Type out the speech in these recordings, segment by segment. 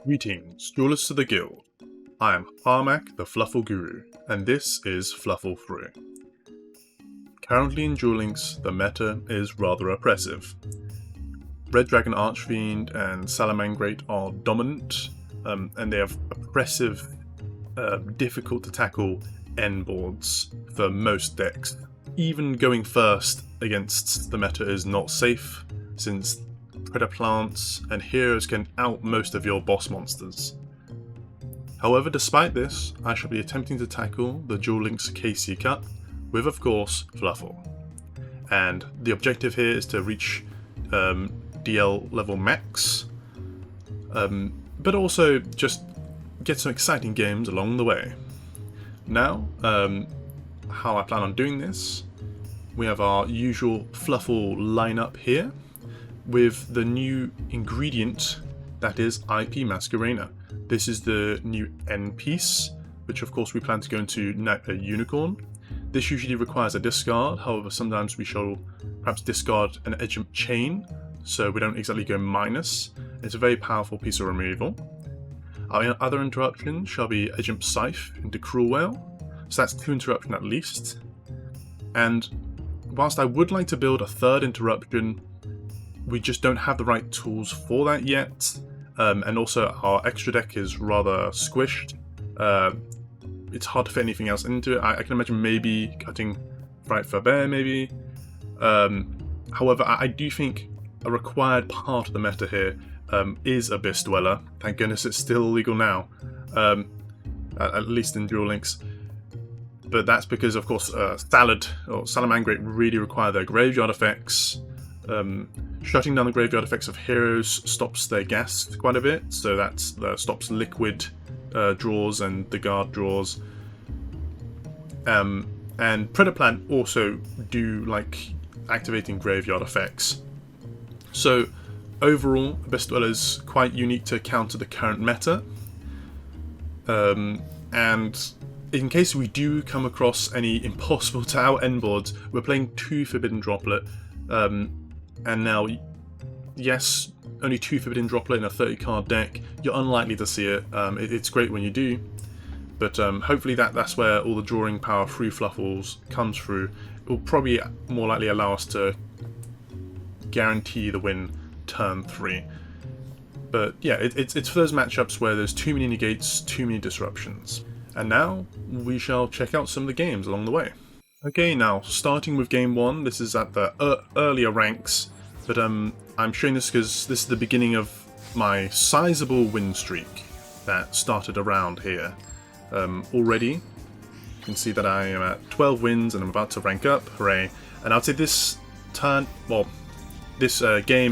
Greetings, duelists of the guild. I am Harmac, the Fluffal Guru, and this is Fluffal 3. Currently in Duel Links, the meta is rather oppressive. Red Dragon Archfiend and Salamangrate are dominant, and they have oppressive, difficult to tackle end boards for most decks. Even going first against the meta is not safe, since Predator plants and heroes can out most of your boss monsters. However, despite this, I shall be attempting to tackle the Duel Links KC Cup with, of course, Fluffal. And the objective here is to reach DL level max, but also just get some exciting games along the way. Now, how I plan on doing this, we have our usual Fluffal lineup here, with the new ingredient that is IP Masquerena. This is the new end piece, which of course we plan to go into Unicorn. This usually requires a discard, however sometimes we shall perhaps discard an Edgem Chain, so we don't exactly go minus. It's a very powerful piece of removal. Our other interruption shall be Edgem Scythe into Cruel Whale, so that's 2 interruption at least. And whilst I would like to build a third interruption, we just don't have the right tools for that yet, and also our extra deck is rather squished. It's hard to fit anything else into it. I can imagine maybe cutting Fright for Bear, maybe. However, I do think a required part of the meta here is Abyss Dweller. Thank goodness it's still illegal now, at least in Duel Links. But that's because, of course, Salad or Salamangrate really require their graveyard effects. Shutting down the graveyard effects of heroes stops their gas quite a bit, so that stops liquid draws and the guard draws. And Predator Plant also do like activating graveyard effects. So overall, Abyss Dweller is quite unique to counter the current meta. And in case we do come across any impossible to out end boards, we're playing 2 Forbidden Droplet. And now, yes, only 2 Forbidden Droplet in a 30-card deck. You're unlikely to see it. It's great when you do, but hopefully that's where all the drawing power through Fluffals comes through. It will probably more likely allow us to guarantee the win turn 3. But yeah, it's for those matchups where there's too many negates, too many disruptions. And now we shall check out some of the games along the way. Okay, now starting with game 1, this is at the earlier ranks, but I'm showing this because this is the beginning of my sizable win streak that started around here. Already, you can see that I am at 12 wins and I'm about to rank up, hooray. And I'd say this game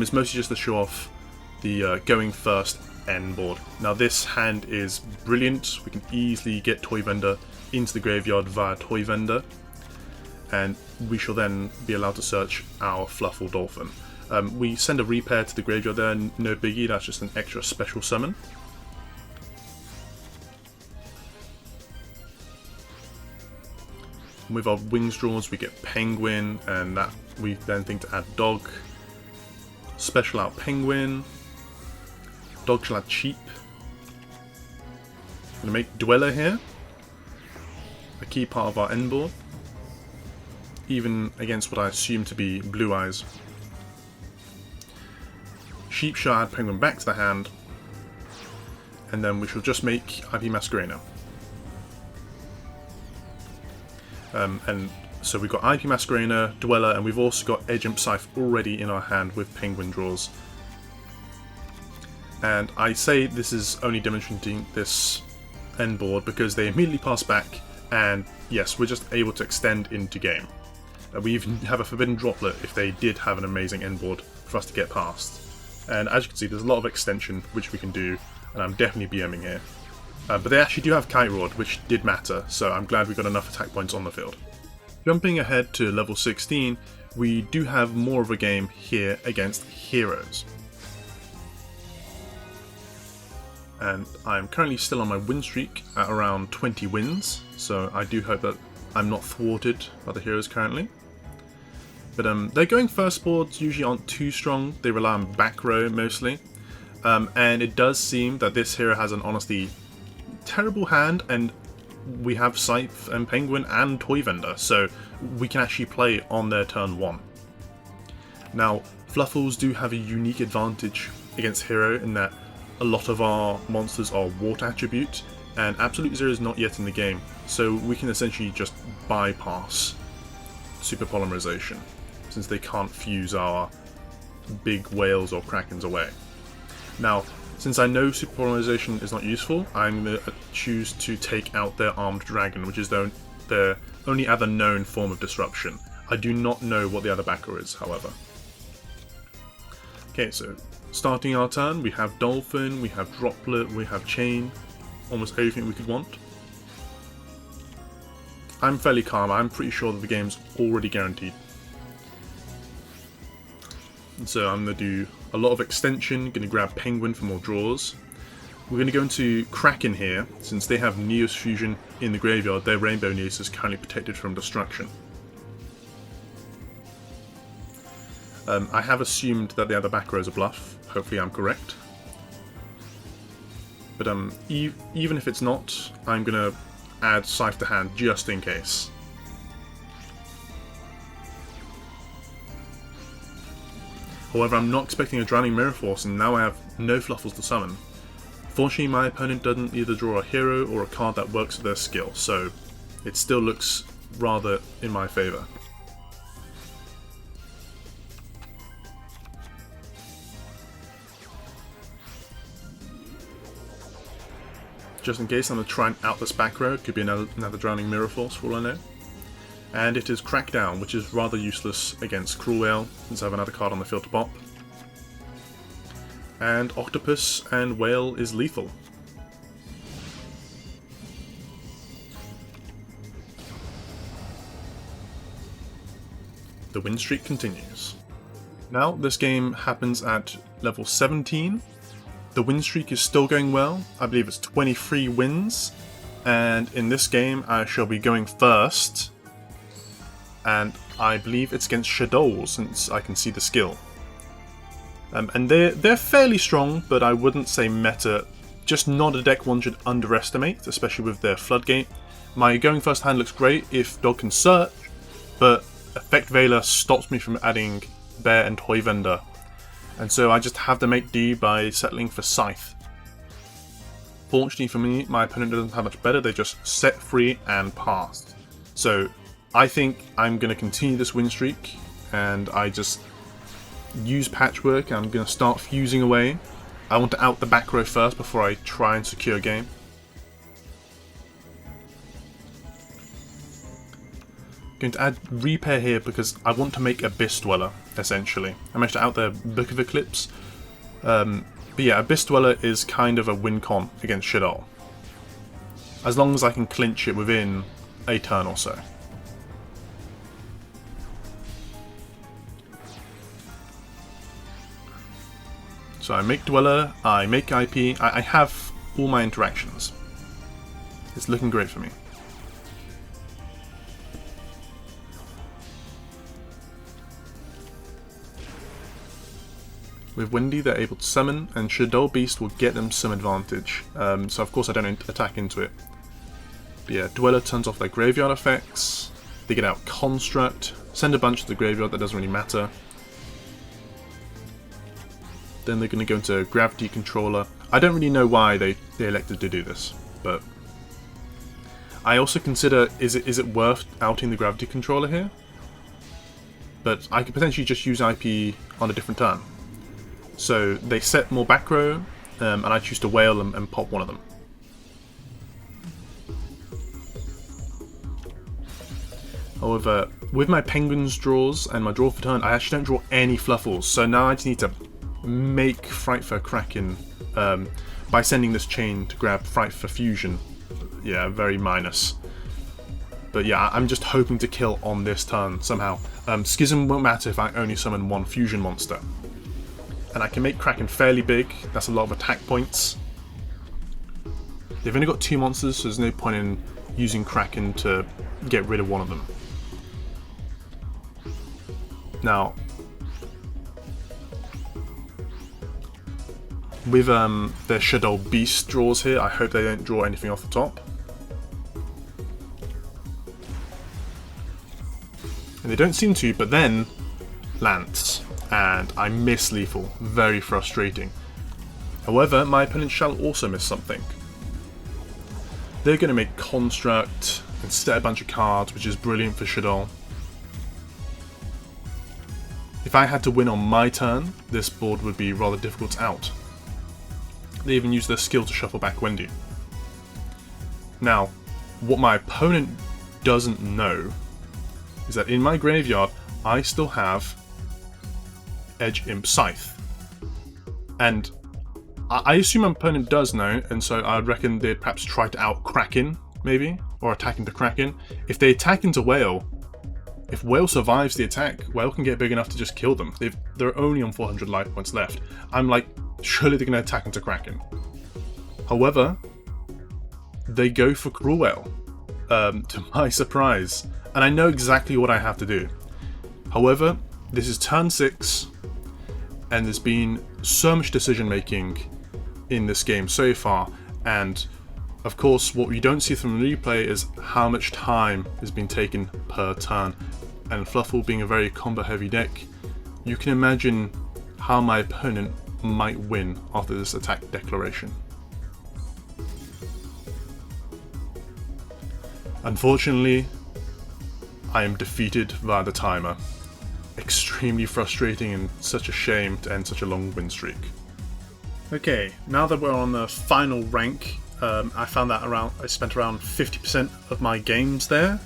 is mostly just to show off the going first end board. Now this hand is brilliant. We can easily get Toy Vendor into the graveyard via Toy Vendor, and we shall then be allowed to search our Fluffal Dolphin. We send a repair to the graveyard there, no biggie, that's just an extra special summon. With our wings draws we get Penguin, and that we then think to add Dog. Special out Penguin. Dog shall add Cheap. Gonna make Dweller here a key part of our end board, even against what I assume to be Blue Eyes. Sheep shall add Penguin back to the hand, and then we shall just make IP Masquerena. And so we've got IP Masquerena, Dweller, and we've also got Edgem Scythe already in our hand with Penguin draws. And I say this is only demonstrating this end board because they immediately pass back, and yes, we're just able to extend into game. We even have a Forbidden Droplet if they did have an amazing end board for us to get past. And as you can see, there's a lot of extension which we can do, and I'm definitely BMing here. But they actually do have Kite Rod, which did matter, so I'm glad we got enough attack points on the field. Jumping ahead to level 16, we do have more of a game here against heroes. And I'm currently still on my win streak at around 20 wins, so I do hope that I'm not thwarted by the heroes currently. But their going first boards usually aren't too strong. They rely on back row mostly. And it does seem that this hero has an honestly terrible hand, and we have Scythe and Penguin and Toy Vendor, so we can actually play on their turn 1. Now, Fluffals do have a unique advantage against Hero in that a lot of our monsters are water attribute, and Absolute Zero is not yet in the game, so we can essentially just bypass Super Polymerization, since they can't fuse our big whales or krakens away. Now, since I know Super Polymerization is not useful, I'm going to choose to take out their Armed Dragon, which is their only other known form of disruption. I do not know what the other backer is, however. Okay, so starting our turn, we have Dolphin, we have Droplet, we have Chain, almost everything we could want. I'm fairly calm, I'm pretty sure that the game's already guaranteed. And so I'm going to do a lot of extension, going to grab Penguin for more draws. We're going to go into Kraken here, since they have Neos Fusion in the graveyard, their Rainbow Neos is currently protected from destruction. I have assumed that the other back row is a bluff, hopefully I'm correct. But even if it's not, I'm going to add Scythe to hand just in case. However, I'm not expecting a Drowning Mirror Force, and now I have no Fluffals to summon. Fortunately, my opponent doesn't either draw a hero or a card that works with their skill, so it still looks rather in my favour. Just in case, I'm going to try and out this back row. It could be another Drowning Mirror Force for all I know. And it is Crackdown, which is rather useless against Cruel Whale, since I have another card on the field to pop. And Octopus and Whale is lethal. The win streak continues. Now, this game happens at level 17. The win streak is still going well. I believe it's 23 wins. And in this game, I shall be going first. And I believe it's against Shadowll, since I can see the skill. And they're fairly strong, but I wouldn't say meta. Just not a deck one should underestimate, especially with their Floodgate. My going first hand looks great if Dog can search, but Effect Veiler stops me from adding Bear and Toy Vendor. And so I just have to make do by settling for Scythe. Fortunately for me, my opponent doesn't have much better, they just set free and passed. So I think I'm going to continue this win streak, and I just use Patchwork, and I'm going to start fusing away. I want to out the back row first before I try and secure a game. Going to add Repair here because I want to make Abyss Dweller, essentially. I managed to out the Book of Eclipse. But yeah, Abyss Dweller is kind of a win con against Shadowll, as long as I can clinch it within a turn or so. So I make Dweller, I make IP, I have all my interactions. It's looking great for me. With Windy, they're able to summon, and Shadowll Beast will get them some advantage. So of course I don't attack into it. But yeah, Dweller turns off their graveyard effects, they get out Construct, send a bunch to the graveyard, that doesn't really matter. Then they're going to go into Gravity Controller. I don't really know why they elected to do this, but I also consider, is it worth outing the Gravity Controller here? But I could potentially just use IP on a different turn. So they set more back row, and I choose to Whale and pop one of them. However, with my Penguin's draws and my draw for turn, I actually don't draw any Fluffals, so now I just need to make Fright for Kraken by sending this chain to grab Fright for Fusion. Yeah, very minus. But yeah, I'm just hoping to kill on this turn somehow. Schism won't matter if I only summon one Fusion monster. And I can make Kraken fairly big, that's a lot of attack points. They've only got 2 monsters, so there's no point in using Kraken to get rid of one of them. Now, With their Shadow Beast draws here, I hope they don't draw anything off the top. And they don't seem to, but then Lance, and I miss Lethal. Very frustrating. However, my opponent shall also miss something. They're going to make Construct and set a bunch of cards, which is brilliant for Shadow. If I had to win on my turn, this board would be rather difficult out. They even use their skill to shuffle back Wendy. Now, what my opponent doesn't know is that in my graveyard, I still have Edge Imp Scythe. And I assume my opponent does know, and so I would reckon they'd perhaps try to out Kraken, maybe, or attack into Kraken. If they attack into Whale, if Whale survives the attack, Whale can get big enough to just kill them. They're only on 400 life points left. I'm like, surely they're going to attack into Kraken. However, they go for Cruel Whale, to my surprise. And I know exactly what I have to do. However, this is turn 6, and there's been so much decision making in this game so far, and of course what you don't see from the replay is how much time has been taken per turn. And Fluffal being a very combo heavy deck, you can imagine how my opponent might win after this attack declaration. Unfortunately, I am defeated via the timer. Extremely frustrating and such a shame to end such a long win streak. Okay, now that we're on the final rank, I found that I spent around 50% of my games there,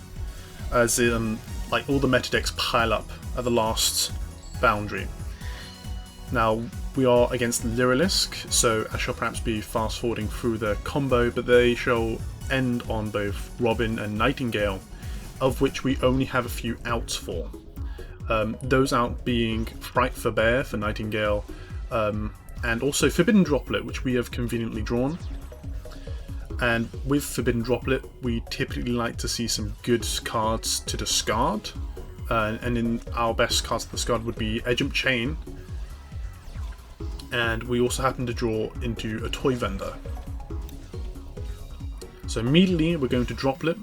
as in like all the meta decks pile up at the last boundary. Now we are against Lyrilisk, so I shall perhaps be fast forwarding through the combo, but they shall end on both Robin and Nightingale, of which we only have a few outs for. Those out being Fright for Bear for Nightingale, and also Forbidden Droplet, which we have conveniently drawn. And with Forbidden Droplet, we typically like to see some good cards to discard. And in our best cards to discard would be Edge Imp Chain. And we also happen to draw into a Toy Vendor. So immediately we're going to Droplet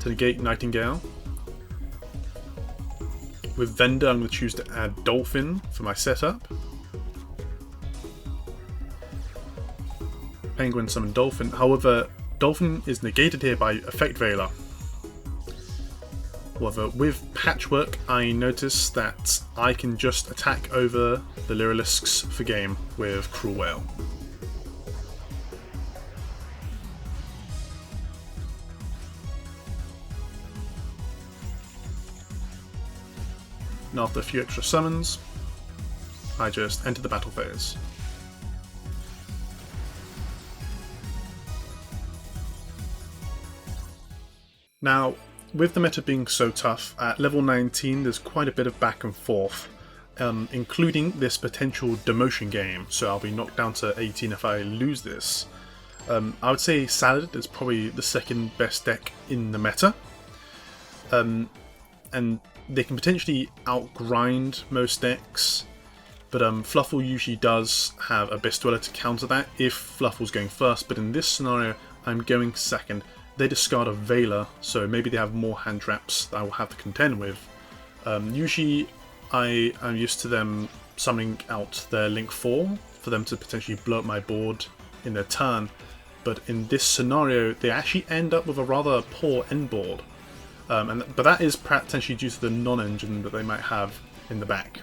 to negate Nightingale. With Vendor, I'm going to choose to add Dolphin for my setup. Penguin summon Dolphin. However, Dolphin is negated here by Effect Veiler. However, with Patchwork, I notice that I can just attack over the Lyrilisks for game with Cruel Whale. And after a few extra summons, I just enter the battle phase. Now, with the meta being so tough, at level 19 there's quite a bit of back and forth, including this potential demotion game, so I'll be knocked down to 18 if I lose this. I would say Salad is probably the second best deck in the meta, and they can potentially outgrind most decks, but Fluffal usually does have Abyss Dweller to counter that if Fluffal's going first, but in this scenario I'm going second. They discard a Veiler, so maybe they have more hand traps that I will have to contend with. Usually I am used to them summoning out their Link 4 for them to potentially blow up my board in their turn, but in this scenario they actually end up with a rather poor end board. But that is potentially due to the non-engine that they might have in the back.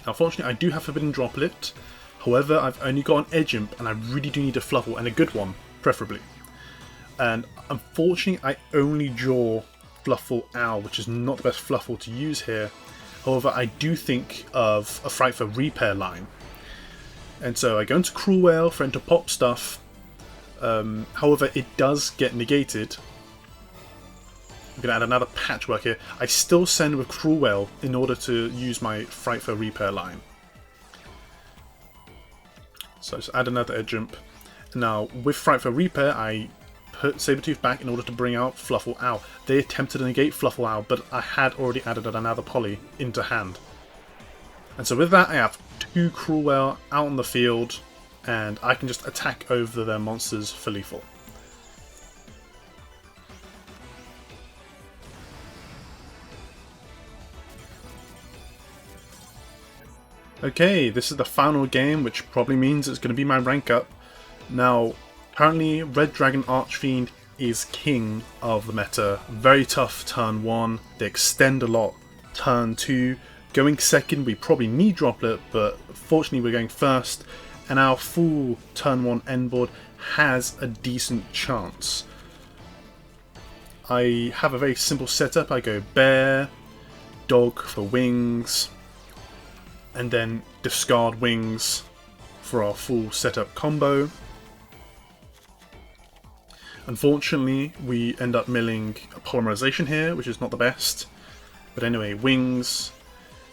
Now, unfortunately, I do have Forbidden Droplet. However, I've only got an Edge Imp, and I really do need a Fluffal, and a good one, preferably. And unfortunately, I only draw Fluffal Owl, which is not the best Fluffal to use here. However, I do think of a Fright for Repair line. And so I go into Cruel Whale for him to pop stuff. However, it does get negated. I'm going to add another Patchwork here. I still send with Cruel Whale in order to use my Fright for Repair line. So just add another Edge Imp. Now, with Fright for Repair, I put Sabertooth back in order to bring out Fluffal Owl. They attempted to negate Fluffal Owl, but I had already added another poly into hand. And so with that, I have 2 Cruel Whale out on the field, and I can just attack over their monsters for lethal. Okay, this is the final game, which probably means it's going to be my rank up. Now, currently Red Dragon Archfiend is king of the meta. Very tough turn 1, they extend a lot turn 2. Going second, we probably need Droplet, but fortunately we're going first, and our full turn 1 end board has a decent chance. I have a very simple setup. I go bear, dog for wings, and then discard wings for our full setup combo. Unfortunately, we end up milling a polymerization here, which is not the best. But anyway, wings,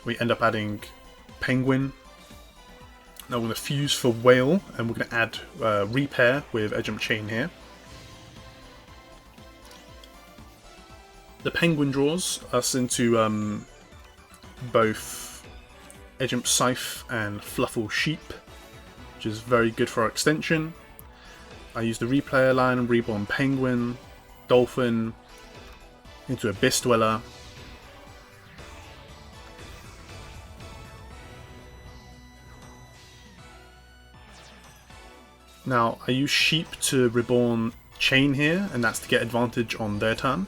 we end up adding penguin. Now we're going to fuse for whale, and we're going to add repair with edge jump chain here. The penguin draws us into both edge jump scythe and Fluffal sheep, which is very good for our extension. I use the replayer line, reborn penguin, dolphin, into abyss dweller. Now I use sheep to reborn chain here, and that's to get advantage on their turn.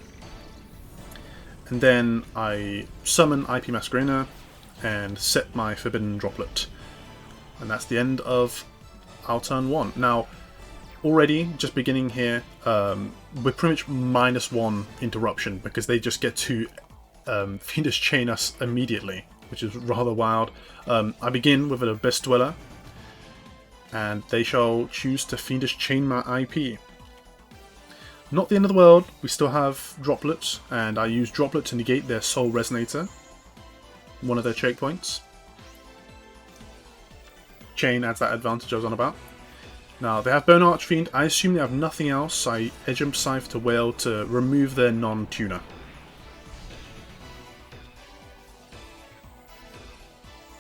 And then I summon IP Masquerader and set my forbidden droplet. And that's the end of our turn 1. Now, already, just beginning here, we're pretty much -1 interruption because they just get to Fiendish Chain us immediately, which is rather wild. I begin with an Abyss Dweller, and they shall choose to Fiendish Chain my IP. Not the end of the world, we still have Droplets, and I use Droplet to negate their Soul Resonator, one of their checkpoints. Chain adds that advantage I was on about. Now, they have Bone Archfiend. I assume they have nothing else. I edge jump scythe to whale to remove their non-tuner.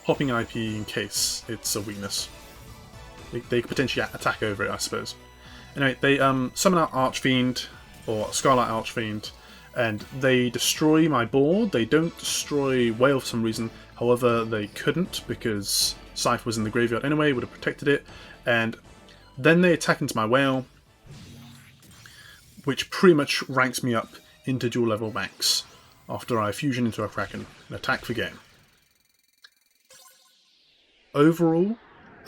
Popping IP in case it's a weakness. They could potentially attack over it, I suppose. Anyway, they summon out Archfiend, or Scarlet Archfiend, and they destroy my board. They don't destroy whale for some reason. However, they couldn't because Scythe was in the graveyard anyway, would have protected it. And then they attack into my whale, which pretty much ranks me up into dual level max after I fusion into a Kraken and attack for game. Overall,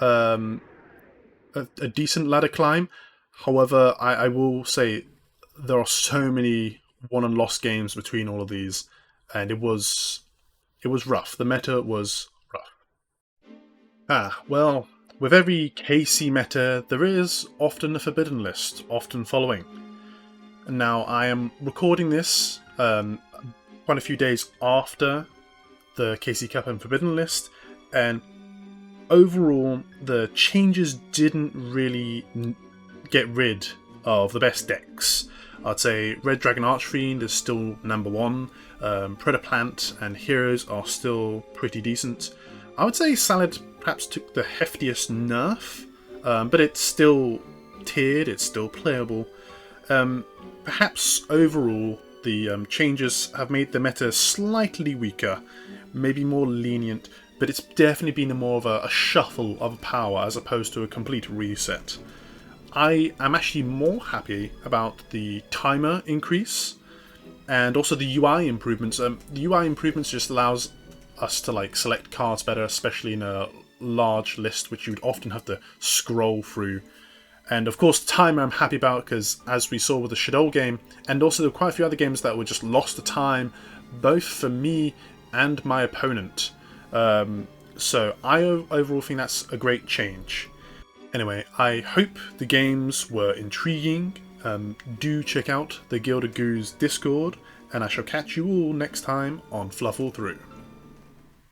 a decent ladder climb. However, I will say there are so many won and lost games between all of these, and it was rough. The meta was rough. Well, with every KC meta, there is often a forbidden list, often following. And now I am recording this quite a few days after the KC Cup and forbidden list, and overall the changes didn't really get rid of the best decks. I'd say Red Dragon Archfiend is still number 1, Predaplant and Heroes are still pretty decent. I would say Salad perhaps took the heftiest nerf, but it's still tiered, it's still playable. Perhaps overall the changes have made the meta slightly weaker, maybe more lenient, but it's definitely been more of a shuffle of power as opposed to a complete reset. I am actually more happy about the timer increase and also the UI improvements. The UI improvements just allows us to select cards better, especially in a large list which you would often have to scroll through. And of course timer I'm happy about because, as we saw with the Shadow game, and also there were quite a few other games that were just lost to time, both for me and my opponent. So I overall think that's a great change. Anyway, I hope the games were intriguing. Do check out the Gilded Gurus Discord, and I shall catch you all next time on Fluffal Through.